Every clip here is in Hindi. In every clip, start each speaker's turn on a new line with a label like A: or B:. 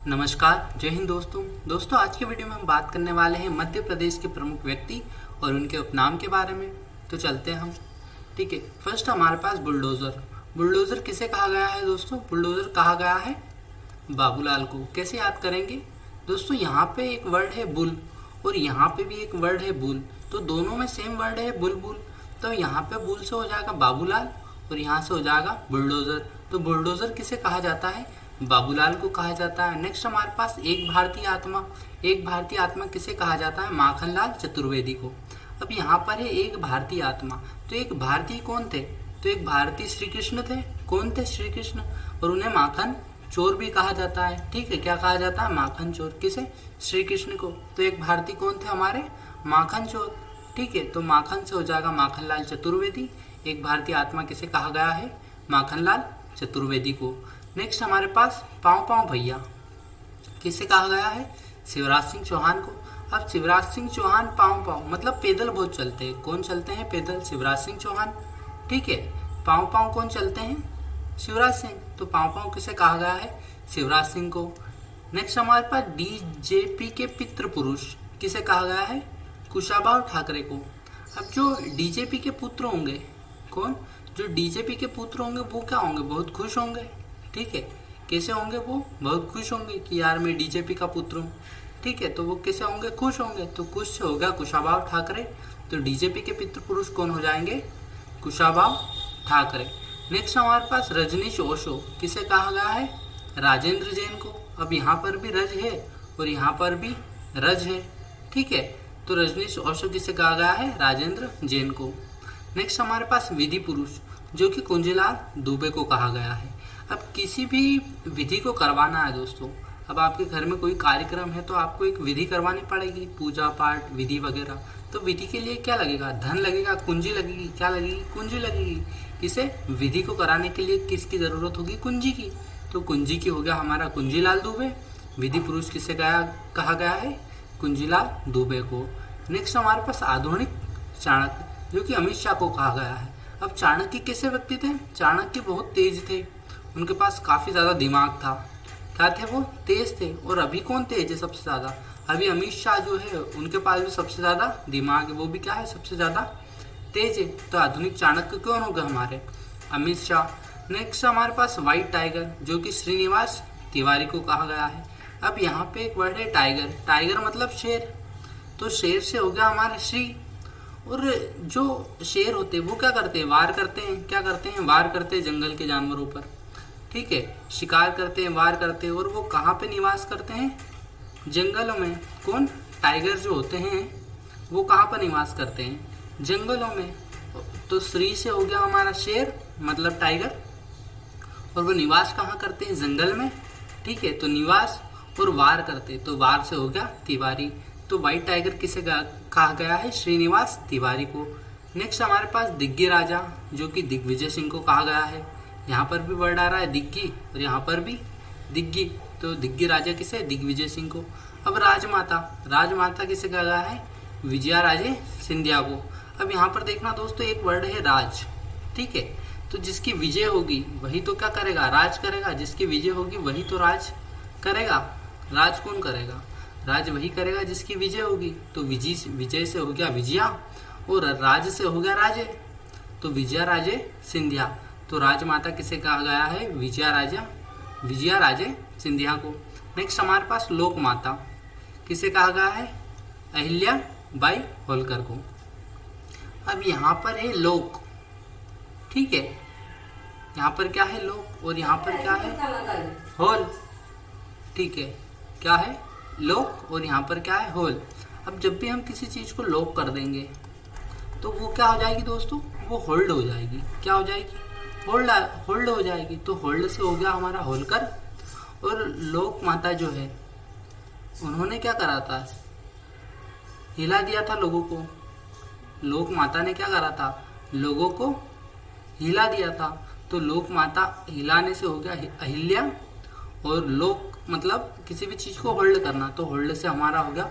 A: नमस्कार, जय हिंद दोस्तों आज के वीडियो में हम बात करने वाले हैं मध्य प्रदेश के प्रमुख व्यक्ति और उनके उपनाम के बारे में। तो चलते हैं हम। ठीक है, फर्स्ट हमारे पास बुलडोज़र। बुलडोज़र किसे कहा गया है दोस्तों? बुलडोज़र कहा गया है बाबूलाल को। कैसे याद करेंगे दोस्तों? यहाँ पे एक वर्ड है बुल और यहाँ पे भी एक वर्ड है बुल, तो दोनों में सेम वर्ड है बुलबुल। तो यहाँ पे बुल से हो जाएगा बाबूलाल और यहाँ से हो जाएगा बुलडोज़र। तो बुलडोज़र किसे कहा जाता है? बाबूलाल को कहा जाता है। नेक्स्ट हमारे पास एक भारतीय आत्मा। एक भारतीय आत्मा किसे कहा जाता है? माखनलाल चतुर्वेदी को। अब यहाँ पर है एक भारतीय आत्मा, तो एक भारतीय कौन थे? तो एक भारतीय श्री कृष्ण थे। कौन थे? श्री कृष्ण। और उन्हें माखन चोर भी कहा जाता है। ठीक है, क्या कहा जाता है? माखन चोर। किसे? श्री कृष्ण को। तो एक भारतीय कौन थे हमारे? माखन चोर। ठीक है, तो माखन से हो जाएगा माखनलाल चतुर्वेदी। एक भारतीय आत्मा किसे कहा गया है? माखनलाल चतुर्वेदी को। नेक्स्ट हमारे पास पाँव पाँव भैया किसे कहा गया है? शिवराज सिंह चौहान को। अब शिवराज सिंह चौहान पाँव पाँव मतलब पैदल बहुत चलते हैं। कौन चलते हैं पैदल? शिवराज सिंह चौहान। ठीक है, पाँव पाँव कौन चलते हैं? शिवराज सिंह। तो पाँव पाँव किसे कहा गया है? शिवराज सिंह को। नेक्स्ट हमारे पास बीजेपी के पितृ पुरुष किसे कहा गया है? कुशाभाऊ ठाकरे को। अब जो बीजेपी के पुत्र होंगे, कौन? जो बीजेपी के पुत्र होंगे वो क्या होंगे? बहुत खुश होंगे। ठीक है, कैसे होंगे? वो बहुत खुश होंगे कि यार मैं बीजेपी का पुत्र हूँ। ठीक है, तो वो कैसे होंगे? खुश होंगे। तो खुश से हो गया कुशाभाऊ ठाकरे। तो बीजेपी के पितृ पुरुष कौन हो जाएंगे? कुशाभाऊ ठाकरे। नेक्स्ट हमारे पास रजनीश ओशो किसे कहा गया है? राजेंद्र जैन को। अब यहाँ पर भी रज है और यहाँ पर भी रज है। ठीक है, तो रजनीश ओशो किसे कहा गया है? राजेंद्र जैन को। नेक्स्ट हमारे पास विधि पुरुष जो कि कुंजीलाल दुबे को कहा गया है। अब किसी भी विधि को करवाना है दोस्तों, अब आपके घर में कोई कार्यक्रम है तो आपको एक विधि करवानी पड़ेगी, पूजा पाठ विधि वगैरह। तो विधि के लिए क्या लगेगा? धन लगेगा, कुंजी लगेगी। क्या लगेगी? कुंजी लगेगी। इसे विधि को कराने के लिए किसकी ज़रूरत होगी? कुंजी की। तो कुंजी की हो गया हमारा कुंजीलाल दुबे। विधि पुरुष किसे कहा गया है? कुंजीलाल दुबे को। नेक्स्ट हमारे पास आधुनिक चाणक्य जो कि अमित शाह को कहा गया है। अब चाणक्य कैसे व्यक्ति थे? चाणक्य बहुत तेज थे, उनके पास काफ़ी ज़्यादा दिमाग था। क्या थे वो? तेज थे। और अभी कौन तेज है सबसे ज़्यादा? अभी अमित शाह जो है उनके पास भी सबसे ज़्यादा दिमाग है, वो भी क्या है? सबसे ज़्यादा तेज है। तो आधुनिक चाणक्य कौन होगा? हमारे अमित शाह। नेक्स्ट हमारे पास व्हाइट टाइगर जो कि श्रीनिवास तिवारी को कहा गया है। अब यहाँ पे एक वर्ड है टाइगर। टाइगर मतलब शेर, तो शेर से हो गया हमारे श्री। और जो शेर होते हैं वो क्या करते हैं? वार करते हैं। क्या करते हैं? वार करते हैं जंगल के जानवरों पर। ठीक है, शिकार करते हैं, वार करते हैं। और वो कहाँ पे निवास करते हैं? जंगलों में। कौन? टाइगर जो होते हैं वो कहाँ पर निवास करते हैं? जंगलों में। तो श्री से हो गया हमारा शेर मतलब टाइगर, और वो निवास कहाँ करते हैं? जंगल में। ठीक है, तो निवास और वार करते, तो वार से हो गया तिवारी। तो व्हाइट टाइगर किसे कहा गया है? श्रीनिवास तिवारी को। नेक्स्ट हमारे पास दिग्गी राजा जो कि दिग्विजय सिंह को कहा गया है। यहाँ पर भी वर्ड आ रहा है दिग्गी और यहाँ पर भी दिग्गी, तो दिग्गी राजा किसे? दिग्विजय सिंह को। अब राजमाता, राजमाता किसे कहा गया है? विजया राजे सिंधिया को। अब यहाँ पर देखना दोस्तों, एक वर्ड है राज। ठीक है, तो जिसकी विजय होगी वही तो क्या करेगा? राज करेगा। जिसकी विजय होगी वही तो राज करेगा। राज कौन करेगा? राज वही करेगा जिसकी विजय होगी। तो विजय से हो गया विजया और राज से हो गया राजे, तो विजया राजे सिंधिया। तो राजमाता किसे कहा गया है? विजया राजे सिंधिया को। नेक्स्ट हमारे पास लोक माता किसे कहा गया है? अहिल्या बाई होलकर को। अब यहाँ पर है लोक। ठीक है, यहाँ पर क्या है? लोक। और यहाँ पर क्या है? होल। ठीक है, क्या है? लोक। और यहाँ पर क्या है? होल। अब जब भी हम किसी चीज़ को लोक कर देंगे तो वो क्या हो जाएगी दोस्तों? वो होल्ड हो जाएगी। क्या हो जाएगी? होल्ड हो जाएगी। तो होल्ड से हो गया हमारा होलकर। और लोक माता जो है उन्होंने क्या करा था? हिला दिया था लोगों को। लोक माता ने क्या करा था? लोगों को हिला दिया था। तो लोक माता हिलाने से हो गया अहिल्या, और लोक मतलब किसी भी चीज़ को होल्ड करना, तो होल्ड से हमारा हो गया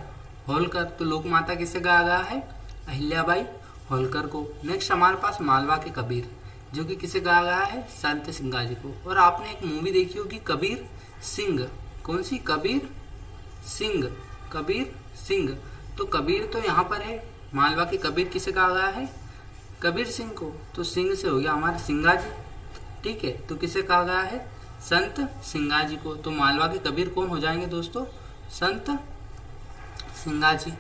A: होलकर। तो लोक माता किसे कहा गया है? अहिल्याबाई होलकर को। नेक्स्ट हमारे पास मालवा के कबीर जो कि किसे कहा गया है? संत सिंगा जी को। और आपने एक मूवी देखी होगी कबीर सिंह, कौन सी? कबीर सिंह। कबीर सिंह। तो कबीर तो यहाँ पर है, मालवा के कबीर किसे कहा गया है? कबीर सिंह को। तो सिंह से हो गया हमारा सिंगा जी। ठीक है, तो किसे कहा गया है? संत सिंगा जी को। तो मालवा के कबीर कौन हो जाएंगे दोस्तों? संत सिंगा जी।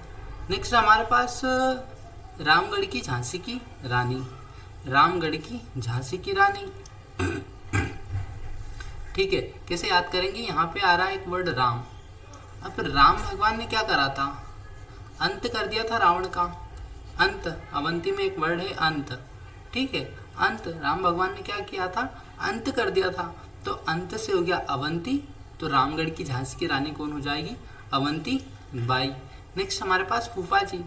A: नेक्स्ट हमारे पास रामगढ़ की झांसी की रानी। रामगढ़ की झांसी की रानी। ठीक है, कैसे याद करेंगे? यहाँ पे आ रहा है एक वर्ड राम। अब राम भगवान ने क्या करा था? अंत कर दिया था रावण का। अंत, अवंती में एक वर्ड है अंत। ठीक है, अंत, राम भगवान ने क्या किया था? अंत कर दिया था। तो अंत से हो गया अवंती। तो रामगढ़ की झांसी की रानी कौन हो जाएगी? अवंती बाई। नेक्स्ट हमारे पास फूफा जी।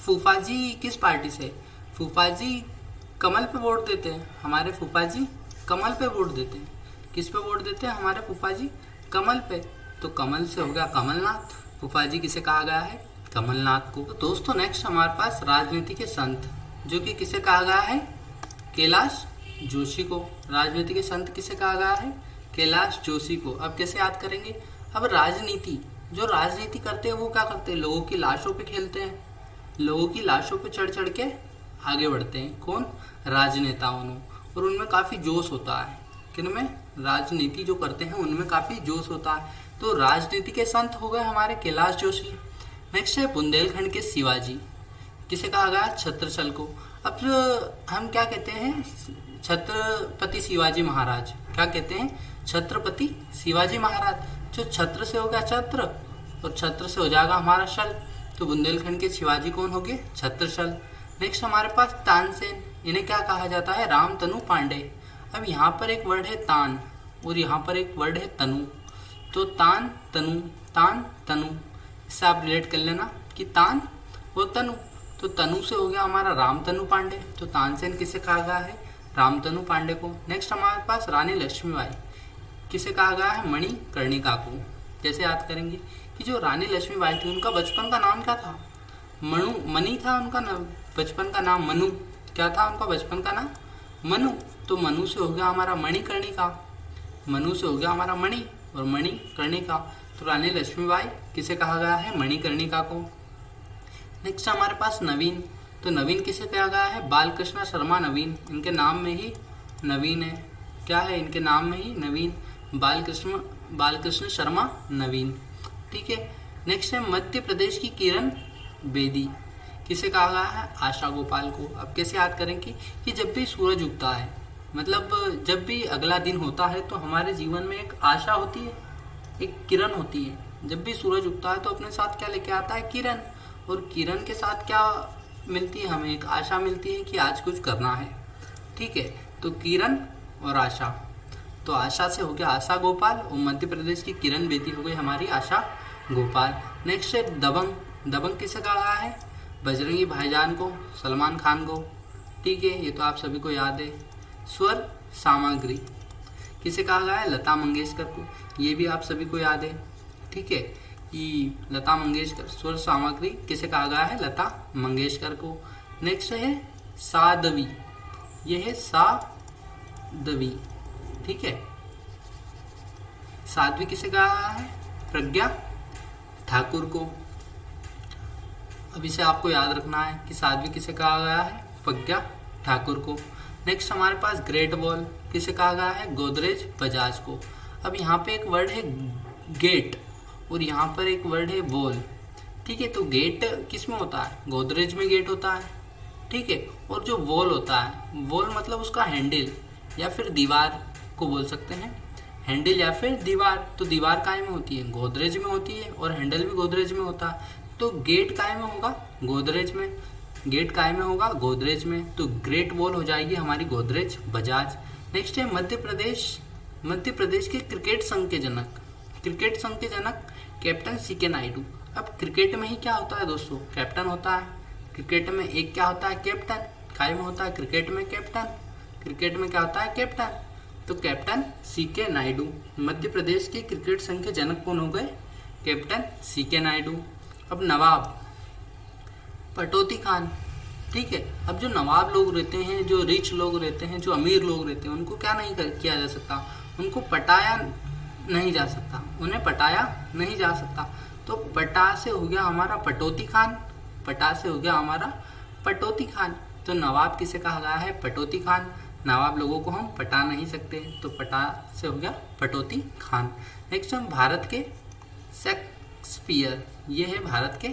A: फूफा जी किस पार्टी से? फूफा जी कमल पे वोट देते हैं। हमारे फूफा जी कमल पे वोट देते हैं। किस पे वोट देते हैं हमारे फूफा जी? कमल पे। तो कमल से हो गया कमलनाथ। फूफा जी किसे कहा गया है? कमलनाथ को। तो दोस्तों नेक्स्ट हमारे पास राजनीति के संत, जो कि किसे कहा गया है? कैलाश जोशी को। राजनीति के संत किसे कहा गया है? कैलाश जोशी को। अब कैसे याद करेंगे? अब राजनीति, जो राजनीति करते हैं वो क्या करते हैं? लोगों की लाशों पे खेलते हैं। लोगों की लाशों पे चढ़ चढ़ के आगे बढ़ते हैं। कौन? राजनेताओं में। और उनमें काफी जोश होता है। किनमें? राजनीति जो करते हैं उनमें काफी जोश होता है। तो राजनीति के संत हो गए हमारे कैलाश जोशी। नेक्स्ट है बुंदेलखंड के शिवाजी। किसे कहा गया? छत्रछल को। अब हम क्या कहते हैं? छत्रपति शिवाजी महाराज। क्या कहते हैं? छत्रपति शिवाजी महाराज। जो छत्र से हो गया छत्र, और छत्र से हो जाएगा हमारा शल। तो बुंदेलखंड के शिवाजी कौन हो गए? छत्रछल। नेक्स्ट हमारे पास तानसेन। इन्हें क्या कहा जाता है? रामतनु पांडे। अब यहाँ पर एक वर्ड है तान और यहाँ पर एक वर्ड है तनु। तो तान तनु, तान तनु, इससे आप रिलेट कर लेना कि तान और तनु। तो तनु से हो गया हमारा रामतनु पांडे। तो तानसेन किसे कहा गया है? रामतनु पांडे को। नेक्स्ट हमारे पास रानी लक्ष्मीबाई। किसे कहा गया है? मणिकर्णिका को। जैसे याद करेंगे कि जो रानी लक्ष्मीबाई थी उनका बचपन का नाम क्या था? मनु, मनी था उनका बचपन का नाम। मनु, क्या था उनका बचपन का नाम? मनु। तो मनु से हो गया हमारा मणिकर्णिका। मनु से हो गया हमारा मणि और मणिकर्णिका। तो रानी लक्ष्मीबाई किसे कहा गया है? मणिकर्णिका को। नेक्स्ट हमारे पास नवीन। तो नवीन किसे कहा गया है? बालकृष्ण शर्मा नवीन। इनके नाम में ही नवीन है। क्या है? इनके नाम में ही नवीन। बालकृष्ण शर्मा नवीन। ठीक है। नेक्स्ट है मध्य प्रदेश की किरण बेदी। किसे कहा गया है? आशा गोपाल को। अब कैसे याद करेंगे कि जब भी सूरज उगता है, मतलब जब भी अगला दिन होता है, तो हमारे जीवन में एक आशा होती है, एक किरण होती है। जब भी सूरज उगता है तो अपने साथ क्या लेके आता है? किरण। और किरण के साथ क्या मिलती है हमें? एक आशा मिलती है कि आज कुछ करना है। ठीक है, तो किरण और आशा। तो आशा से हो गया आशा गोपाल और मध्य प्रदेश की किरण बेदी हो गई हमारी आशा गोपाल। नेक्स्ट है दबंग। दबंग किसे कहा गया है? बजरंगी भाईजान को, सलमान खान को। ठीक है, ये तो आप सभी को याद है। स्वर सामग्री किसे कहा गया है? लता मंगेशकर को। ये भी आप सभी को याद है। ठीक है, कि लता मंगेशकर। स्वर सामग्री किसे कहा गया है? लता मंगेशकर को। नेक्स्ट है सादवी। ये है सादवी। ठीक है, साध्वी किसे कहा है? प्रज्ञा ठाकुर को। अब इसे आपको याद रखना है कि साध्वी किसे कहा गया है? प्रज्ञा ठाकुर को। नेक्स्ट हमारे पास ग्रेट वॉल किसे कहा गया है? गोदरेज बजाज को। अब यहाँ पे एक वर्ड है गेट और यहाँ पर एक वर्ड है वॉल। ठीक है, तो गेट किस में होता है? गोदरेज में गेट होता है। ठीक है, और जो वॉल होता है, वॉल मतलब उसका हैंडल या फिर दीवार को बोल सकते हैं। हैंडल या फिर दीवार। तो दीवार काय में होती है? गोदरेज में होती है। और हैंडल भी गोदरेज में होता है। तो गेट काय में होगा? गोदरेज में। गेट काय में होगा? गोदरेज में। तो ग्रेट वॉल हो जाएगी हमारी गोदरेज बजाज। नेक्स्ट है मध्य प्रदेश। मध्य प्रदेश के क्रिकेट संघ के जनक। क्रिकेट संघ के जनक कैप्टन सीके नायडू। अब क्रिकेट में ही क्या होता है दोस्तों? कैप्टन होता है। क्रिकेट में एक क्या होता है? कैप्टन। काय में होता है? क्रिकेट में कैप्टन। क्रिकेट में क्या होता है? कैप्टन। तो कैप्टन सीके नायडू। मध्य प्रदेश के क्रिकेट संघ के जनक कौन हो गए? कैप्टन सीके नायडू। अब नवाब पटौती खान। ठीक है, अब जो नवाब लोग रहते हैं, जो रिच लोग रहते हैं, जो अमीर लोग रहते हैं, उनको क्या नहीं किया जा सकता? उनको पटाया नहीं जा सकता, उन्हें पटाया नहीं जा सकता। तो पटा से हो गया हमारा पटौती खान, पटा से हो गया हमारा पटौती खान। तो नवाब किसे कहा गया है? पटौती खान। नवाब लोगों को हम पटा नहीं सकते, तो पटा से हो गया पटौती खान। नेक्स्ट हम भारत के शेक्सपियर, ये है भारत के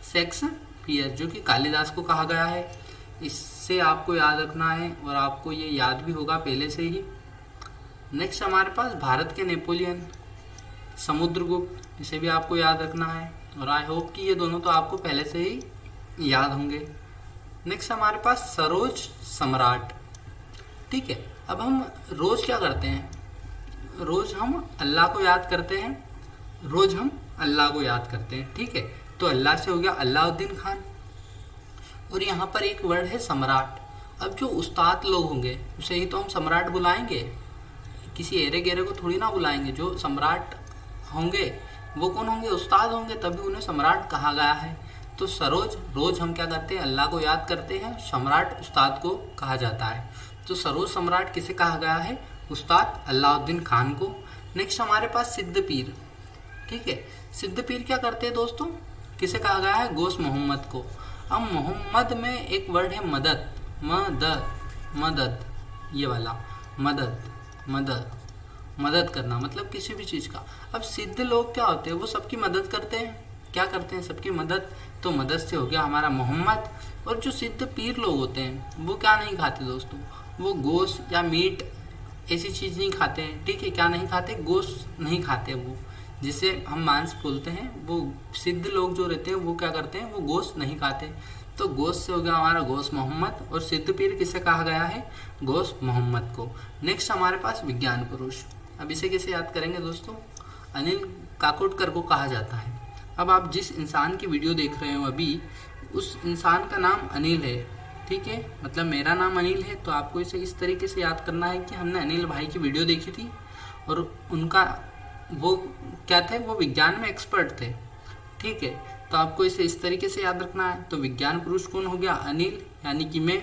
A: शेक्सपियर जो कि कालिदास को कहा गया है। इससे आपको याद रखना है और आपको ये याद भी होगा पहले से ही। नेक्स्ट हमारे पास भारत के नेपोलियन समुद्रगुप्त, इसे भी आपको याद रखना है और आई होप कि ये दोनों तो आपको पहले से ही याद होंगे। नेक्स्ट हमारे पास सरोज सम्राट। ठीक है, अब हम रोज क्या करते हैं? रोज हम अल्लाह को याद करते हैं, रोज हम अल्लाह को याद करते हैं। ठीक है, तो अल्लाह से हो गया अलाउद्दीन खान। और यहाँ पर एक वर्ड है सम्राट। अब जो उस्ताद लोग होंगे उसे ही तो हम सम्राट बुलाएंगे, किसी एरे गेरे को थोड़ी ना बुलाएंगे। जो सम्राट होंगे वो कौन होंगे? उस्ताद होंगे, तभी उन्हें सम्राट कहा गया है। तो सरोज, रोज हम क्या करते हैं? अल्लाह को याद करते हैं, सम्राट उस्ताद को कहा जाता है। तो सरोज सम्राट किसे कहा गया है? उस्ताद अलाउद्दीन खान को। नेक्स्ट हमारे पास सिद्ध पीर। ठीक है, सिद्ध पीर क्या करते हैं दोस्तों? किसे कहा गया है? गोश मोहम्मद को। अब मोहम्मद में एक वर्ड है मदद, मदद, ये वाला मदद करना, मतलब किसी भी चीज़ का। अब सिद्ध लोग क्या होते हैं? वो सबकी मदद करते हैं। क्या करते हैं? सबकी मदद। तो मदद से हो गया हमारा मोहम्मद। और जो सिद्ध पीर लोग होते हैं वो क्या नहीं खाते दोस्तों? वो गोश्त या मीट ऐसी चीज़ नहीं खाते हैं। ठीक है, क्या नहीं खाते? गोश्त नहीं खाते वो, जिसे हम मांस बोलते हैं। वो सिद्ध लोग जो रहते हैं वो क्या करते हैं? वो गोश्त नहीं खाते। तो गोश्त से हो गया हमारा गोश मोहम्मद। और सिद्ध पीर किसे कहा गया है? गोश मोहम्मद को। नेक्स्ट हमारे पास विज्ञान पुरुष। अब इसे कैसे याद करेंगे दोस्तों? अनिल काकोडकर को कहा जाता है। अब आप जिस इंसान की वीडियो देख रहे हो अभी, उस इंसान का नाम अनिल है। ठीक है, मतलब मेरा नाम अनिल है, तो आपको इसे इस तरीके से याद करना है कि हमने अनिल भाई की वीडियो देखी थी और उनका वो क्या थे? वो विज्ञान में एक्सपर्ट थे। ठीक है, तो आपको इसे इस तरीके से याद रखना है। तो विज्ञान पुरुष कौन हो गया? अनिल, यानी कि मैं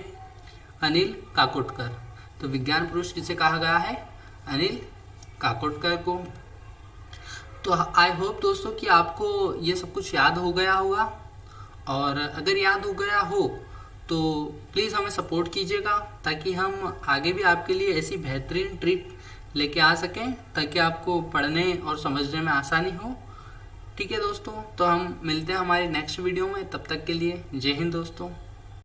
A: अनिल काकोडकर। तो विज्ञान पुरुष किसे कहा गया है? अनिल काकोडकर को। तो आई होप दोस्तों कि आपको ये सब कुछ याद हो गया होगा, और अगर याद हो गया हो तो प्लीज़ हमें सपोर्ट कीजिएगा, ताकि हम आगे भी आपके लिए ऐसी बेहतरीन ट्रिक लेके आ सकें, ताकि आपको पढ़ने और समझने में आसानी हो। ठीक है दोस्तों, तो हम मिलते हैं हमारी नेक्स्ट वीडियो में। तब तक के लिए जय हिंद दोस्तों।